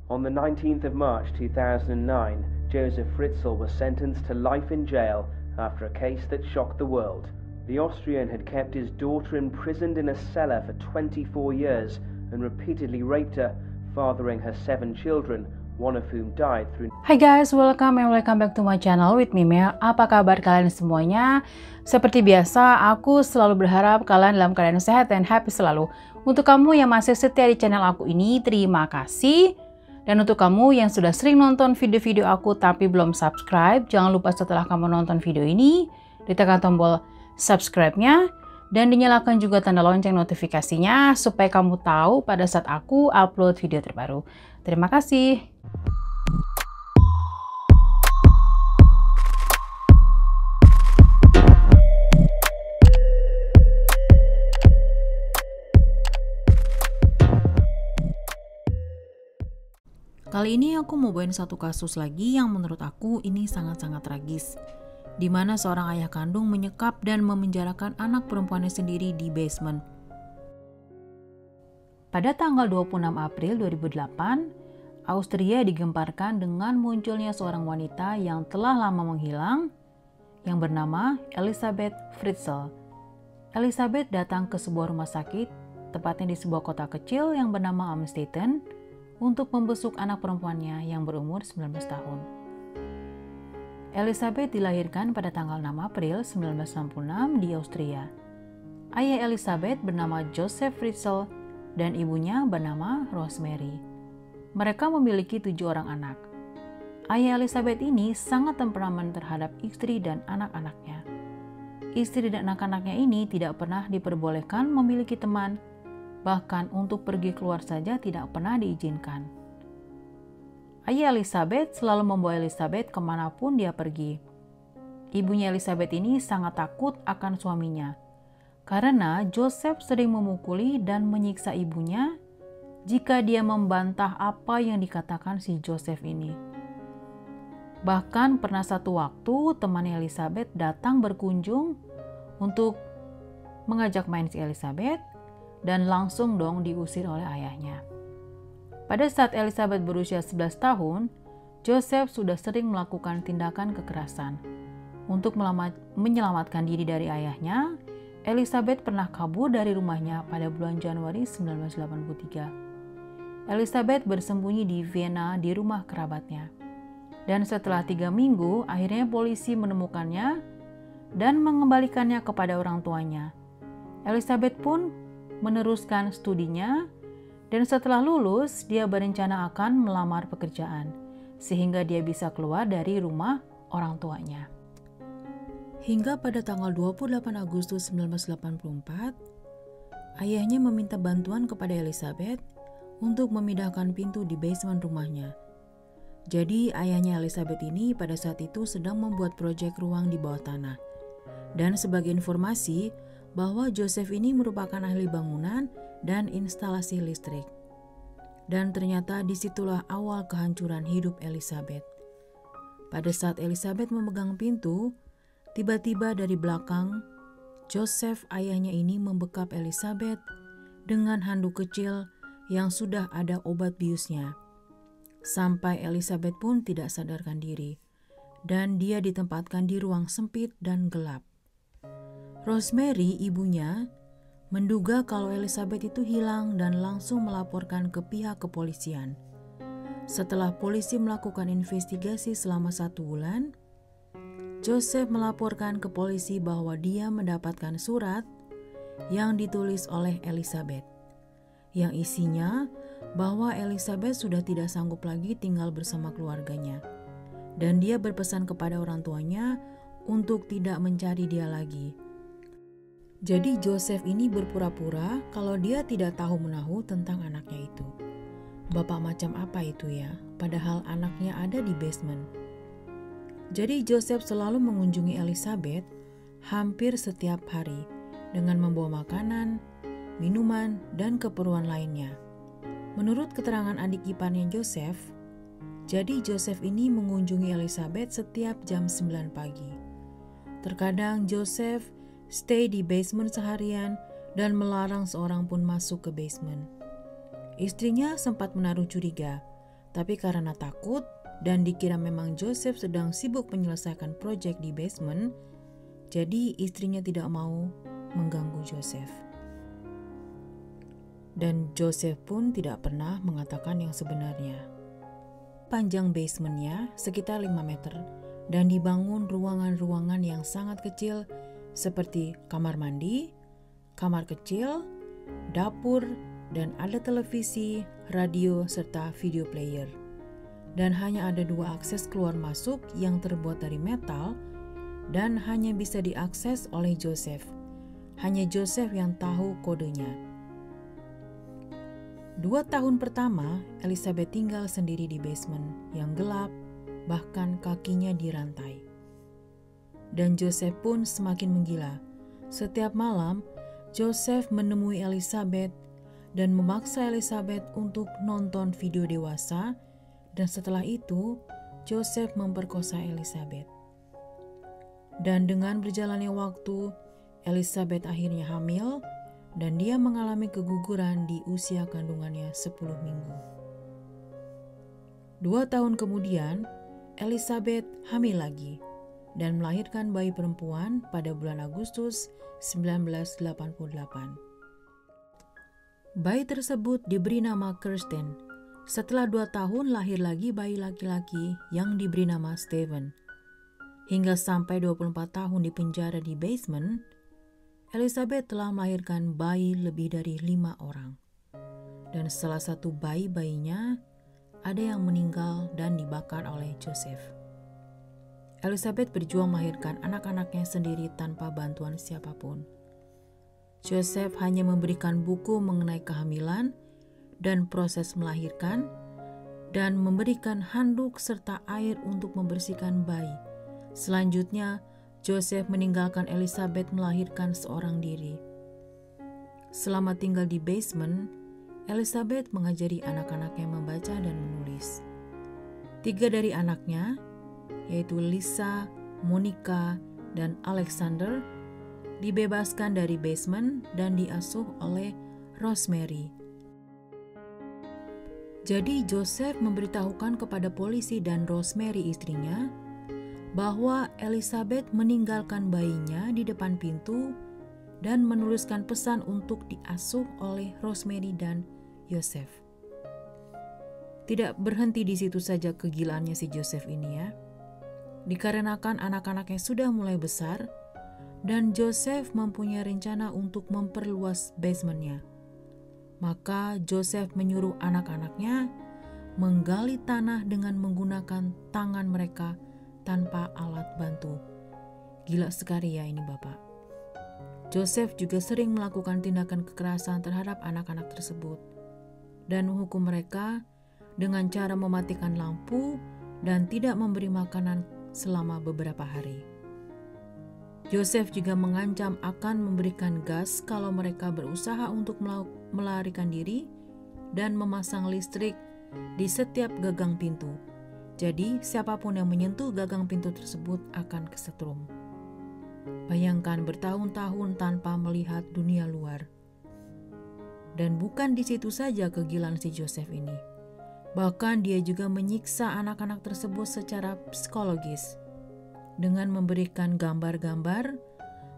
On the 19th of March 2009, Josef Fritzl was sentenced to life in jail after a case that shocked the world. The Austrian had kept his daughter imprisoned in a cellar for 24 years and repeatedly raped her, fathering her 7 children, one of whom died through... Hi guys, welcome back to my channel with me Mel. Apa kabar kalian semuanya? Seperti biasa, aku selalu berharap kalian dalam keadaan sehat dan happy selalu. Untuk kamu yang masih setia di channel aku ini, terima kasih. Dan untuk kamu yang sudah sering nonton video-video aku tapi belum subscribe, jangan lupa setelah kamu nonton video ini, ditekan tombol subscribe-nya dan dinyalakan juga tanda lonceng notifikasinya supaya kamu tahu pada saat aku upload video terbaru. Terima kasih. Kali ini aku mau bawain satu kasus lagi yang menurut aku ini sangat-sangat tragis, di mana seorang ayah kandung menyekap dan memenjarakan anak perempuannya sendiri di basement. Pada tanggal 26 April 2008, Austria digemparkan dengan munculnya seorang wanita yang telah lama menghilang yang bernama Elisabeth Fritzl. Elisabeth datang ke sebuah rumah sakit, tepatnya di sebuah kota kecil yang bernama Amstetten, untuk membesuk anak perempuannya yang berumur 19 tahun. Elisabeth dilahirkan pada tanggal 6 April 1966 di Austria. Ayah Elisabeth bernama Josef Fritzl dan ibunya bernama Rosemary. Mereka memiliki 7 orang anak. Ayah Elisabeth ini sangat temperamen terhadap istri dan anak-anaknya. Istri dan anak-anaknya ini tidak pernah diperbolehkan memiliki teman, bahkan untuk pergi keluar saja tidak pernah diizinkan. Ayah Elisabeth selalu membawa Elisabeth kemanapun dia pergi. Ibunya Elisabeth ini sangat takut akan suaminya, karena Josef sering memukuli dan menyiksa ibunya jika dia membantah apa yang dikatakan si Josef ini. Bahkan pernah satu waktu teman Elisabeth datang berkunjung untuk mengajak main si Elisabeth, dan langsung dong diusir oleh ayahnya. Pada saat Elisabeth berusia 11 tahun, Josef sudah sering melakukan tindakan kekerasan. Untuk menyelamatkan diri dari ayahnya, Elisabeth pernah kabur dari rumahnya pada bulan Januari 1983. Elisabeth bersembunyi di Vienna di rumah kerabatnya. Dan setelah 3 minggu, akhirnya polisi menemukannya dan mengembalikannya kepada orang tuanya. Elisabeth pun meneruskan studinya, dan setelah lulus dia berencana akan melamar pekerjaan sehingga dia bisa keluar dari rumah orang tuanya. Hingga pada tanggal 28 Agustus 1984, ayahnya meminta bantuan kepada Elisabeth untuk memindahkan pintu di basement rumahnya. Jadi ayahnya Elisabeth ini pada saat itu sedang membuat proyek ruang di bawah tanah. Dan sebagai informasi, bahwa Josef ini merupakan ahli bangunan dan instalasi listrik. Dan ternyata disitulah awal kehancuran hidup Elisabeth. Pada saat Elisabeth memegang pintu, tiba-tiba dari belakang, Josef ayahnya ini membekap Elisabeth dengan handuk kecil yang sudah ada obat biusnya. Sampai Elisabeth pun tidak sadarkan diri, dan dia ditempatkan di ruang sempit dan gelap. Rosemary, ibunya, menduga kalau Elisabeth itu hilang dan langsung melaporkan ke pihak kepolisian. Setelah polisi melakukan investigasi selama 1 bulan, Josef melaporkan ke polisi bahwa dia mendapatkan surat yang ditulis oleh Elisabeth, yang isinya bahwa Elisabeth sudah tidak sanggup lagi tinggal bersama keluarganya, dan dia berpesan kepada orang tuanya untuk tidak mencari dia lagi. Jadi Josef ini berpura-pura kalau dia tidak tahu menahu tentang anaknya itu. Bapak macam apa itu ya, padahal anaknya ada di basement. Jadi Josef selalu mengunjungi Elisabeth hampir setiap hari dengan membawa makanan, minuman, dan keperluan lainnya. Menurut keterangan adik iparnya Josef, jadi Josef ini mengunjungi Elisabeth setiap jam 9 pagi. Terkadang Josef stay di basement seharian dan melarang seorang pun masuk ke basement. Istrinya sempat menaruh curiga Tapi karena takut dan dikira memang Joseph sedang sibuk menyelesaikan proyek di basement, jadi istrinya tidak mau mengganggu Joseph. Dan Joseph pun tidak pernah mengatakan yang sebenarnya. Panjang basementnya sekitar 5 meter dan dibangun ruangan-ruangan yang sangat kecil seperti kamar mandi, kamar kecil, dapur, dan ada televisi, radio, serta video player. Dan hanya ada 2 akses keluar masuk yang terbuat dari metal dan hanya bisa diakses oleh Joseph. Hanya Joseph yang tahu kodenya. 2 tahun pertama, Elizabeth tinggal sendiri di basement yang gelap, bahkan kakinya dirantai. Dan Joseph pun semakin menggila. Setiap malam, Joseph menemui Elizabeth dan memaksa Elizabeth untuk nonton video dewasa, dan setelah itu, Joseph memperkosa Elizabeth. Dan dengan berjalannya waktu, Elizabeth akhirnya hamil, dan dia mengalami keguguran di usia kandungannya 10 minggu. 2 tahun kemudian, Elizabeth hamil lagi dan melahirkan bayi perempuan pada bulan Agustus 1988. Bayi tersebut diberi nama Kirsten. Setelah 2 tahun lahir lagi bayi laki-laki yang diberi nama Stephen. Hingga sampai 24 tahun di penjara di basement, Elizabeth telah melahirkan bayi lebih dari 5 orang. Dan salah satu bayi-bayinya ada yang meninggal dan dibakar oleh Joseph. Elizabeth berjuang melahirkan anak-anaknya sendiri tanpa bantuan siapapun. Joseph hanya memberikan buku mengenai kehamilan dan proses melahirkan, dan memberikan handuk serta air untuk membersihkan bayi. Selanjutnya, Joseph meninggalkan Elizabeth melahirkan seorang diri. Selama tinggal di basement, Elizabeth mengajari anak-anaknya membaca dan menulis. 3 dari anaknya, yaitu Lisa, Monica, dan Alexander, dibebaskan dari basement dan diasuh oleh Rosemary. Jadi Joseph memberitahukan kepada polisi dan Rosemary istrinya bahwa Elizabeth meninggalkan bayinya di depan pintu dan menuliskan pesan untuk diasuh oleh Rosemary dan Joseph. Tidak berhenti di situ saja kegilaannya si Joseph ini ya. Dikarenakan anak-anaknya sudah mulai besar dan Joseph mempunyai rencana untuk memperluas basementnya. Maka Joseph menyuruh anak-anaknya menggali tanah dengan menggunakan tangan mereka tanpa alat bantu. Gila sekali ya ini Bapak. Joseph juga sering melakukan tindakan kekerasan terhadap anak-anak tersebut dan menghukum mereka dengan cara mematikan lampu dan tidak memberi makanan selama beberapa hari. Joseph juga mengancam akan memberikan gas kalau mereka berusaha untuk melarikan diri dan memasang listrik di setiap gagang pintu. Jadi, siapapun yang menyentuh gagang pintu tersebut akan kesetrum. Bayangkan bertahun-tahun tanpa melihat dunia luar. Dan bukan di situ saja kegilaan si Joseph ini. Bahkan dia juga menyiksa anak-anak tersebut secara psikologis dengan memberikan gambar-gambar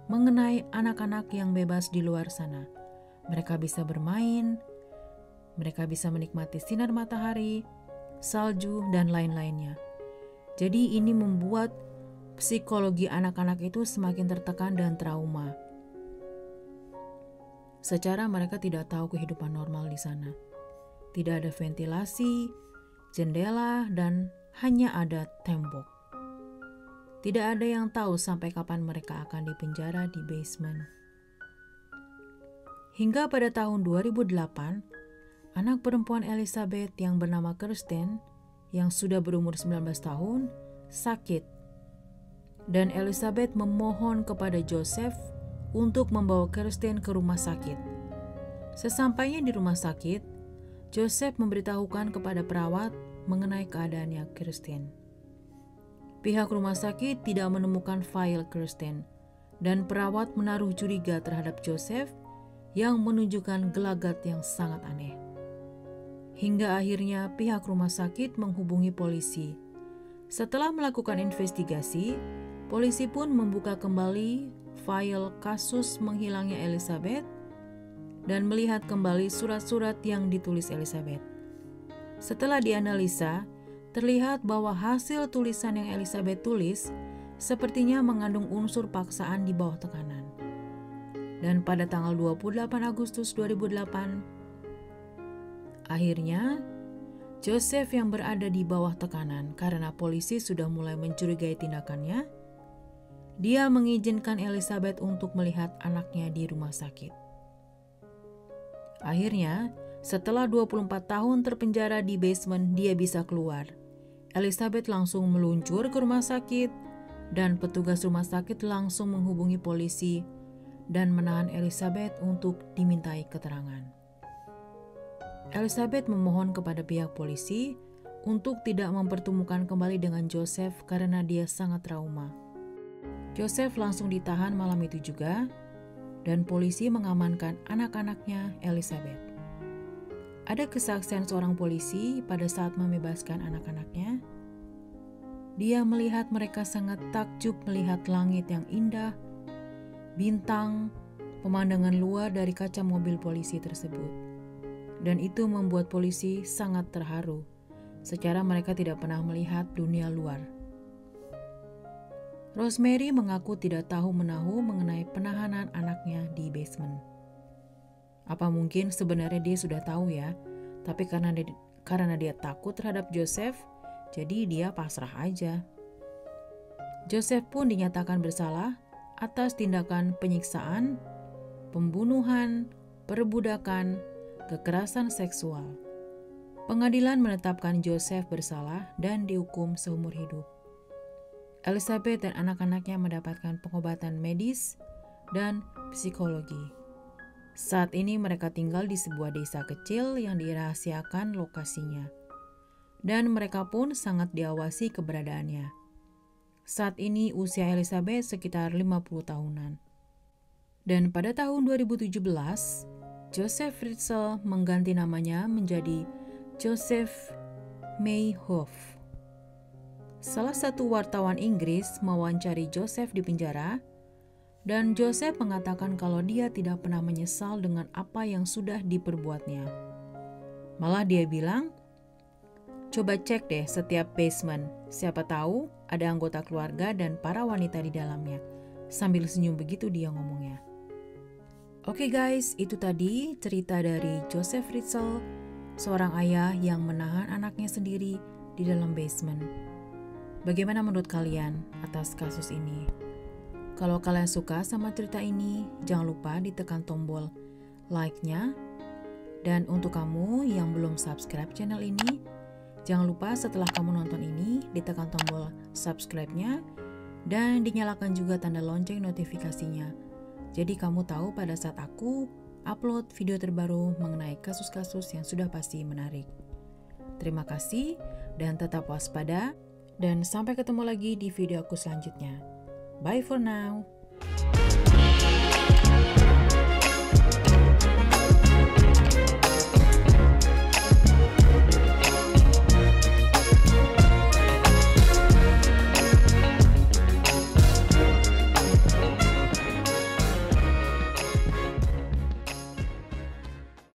mengenai anak-anak yang bebas di luar sana. Mereka bisa bermain, mereka bisa menikmati sinar matahari, salju, dan lain-lainnya. Jadi ini membuat psikologi anak-anak itu semakin tertekan dan trauma. Secara mereka tidak tahu kehidupan normal di sana. Tidak ada ventilasi, jendela, dan hanya ada tembok. Tidak ada yang tahu sampai kapan mereka akan dipenjara di basement. Hingga pada tahun 2008, anak perempuan Elizabeth yang bernama Kirsten, yang sudah berumur 19 tahun, sakit. Dan Elizabeth memohon kepada Joseph untuk membawa Kirsten ke rumah sakit. Sesampainya di rumah sakit, Joseph memberitahukan kepada perawat mengenai keadaannya Kirsten. Pihak rumah sakit tidak menemukan file Kirsten, dan perawat menaruh curiga terhadap Joseph yang menunjukkan gelagat yang sangat aneh. hingga akhirnya pihak rumah sakit menghubungi polisi. Setelah melakukan investigasi, polisi pun membuka kembali file kasus menghilangnya Elizabeth dan melihat kembali surat-surat yang ditulis Elizabeth. Setelah dianalisa, terlihat bahwa hasil tulisan yang Elizabeth tulis sepertinya mengandung unsur paksaan di bawah tekanan. Dan pada tanggal 28 Agustus 2008, akhirnya Joseph yang berada di bawah tekanan karena polisi sudah mulai mencurigai tindakannya, dia mengizinkan Elizabeth untuk melihat anaknya di rumah sakit. Akhirnya, setelah 24 tahun terpenjara di basement, dia bisa keluar. Elizabeth langsung meluncur ke rumah sakit dan petugas rumah sakit langsung menghubungi polisi dan menahan Elizabeth untuk dimintai keterangan. Elizabeth memohon kepada pihak polisi untuk tidak mempertemukan kembali dengan Joseph karena dia sangat trauma. Joseph langsung ditahan malam itu juga, dan polisi mengamankan anak-anaknya Elizabeth. Ada kesaksian seorang polisi pada saat membebaskan anak-anaknya. Dia melihat mereka sangat takjub melihat langit yang indah, bintang, pemandangan luar dari kaca mobil polisi tersebut. Dan itu membuat polisi sangat terharu, secara mereka tidak pernah melihat dunia luar. Rosemary mengaku tidak tahu menahu mengenai penahanan anaknya di basement. Apa mungkin sebenarnya dia sudah tahu ya, tapi karena dia takut terhadap Joseph, jadi dia pasrah aja. Joseph pun dinyatakan bersalah atas tindakan penyiksaan, pembunuhan, perbudakan, kekerasan seksual. Pengadilan menetapkan Joseph bersalah dan dihukum seumur hidup. Elizabeth dan anak-anaknya mendapatkan pengobatan medis dan psikologi. Saat ini mereka tinggal di sebuah desa kecil yang dirahasiakan lokasinya. Dan mereka pun sangat diawasi keberadaannya. Saat ini usia Elizabeth sekitar 50 tahunan. Dan pada tahun 2017, Joseph Fritzl mengganti namanya menjadi Joseph Meyhoff. Salah satu wartawan Inggris mewawancari Joseph di penjara, dan Joseph mengatakan kalau dia tidak pernah menyesal dengan apa yang sudah diperbuatnya. Malah dia bilang, coba cek deh setiap basement, siapa tahu ada anggota keluarga dan para wanita di dalamnya. Sambil senyum begitu dia ngomongnya. Oke guys, itu tadi cerita dari Joseph Fritzl, seorang ayah yang menahan anaknya sendiri di dalam basement. Bagaimana menurut kalian atas kasus ini? Kalau kalian suka sama cerita ini, jangan lupa ditekan tombol like-nya. Dan untuk kamu yang belum subscribe channel ini, jangan lupa setelah kamu nonton ini, ditekan tombol subscribe-nya dan dinyalakan juga tanda lonceng notifikasinya. Jadi kamu tahu pada saat aku upload video terbaru mengenai kasus-kasus yang sudah pasti menarik. Terima kasih dan tetap waspada. Dan sampai ketemu lagi di video aku selanjutnya. Bye for now.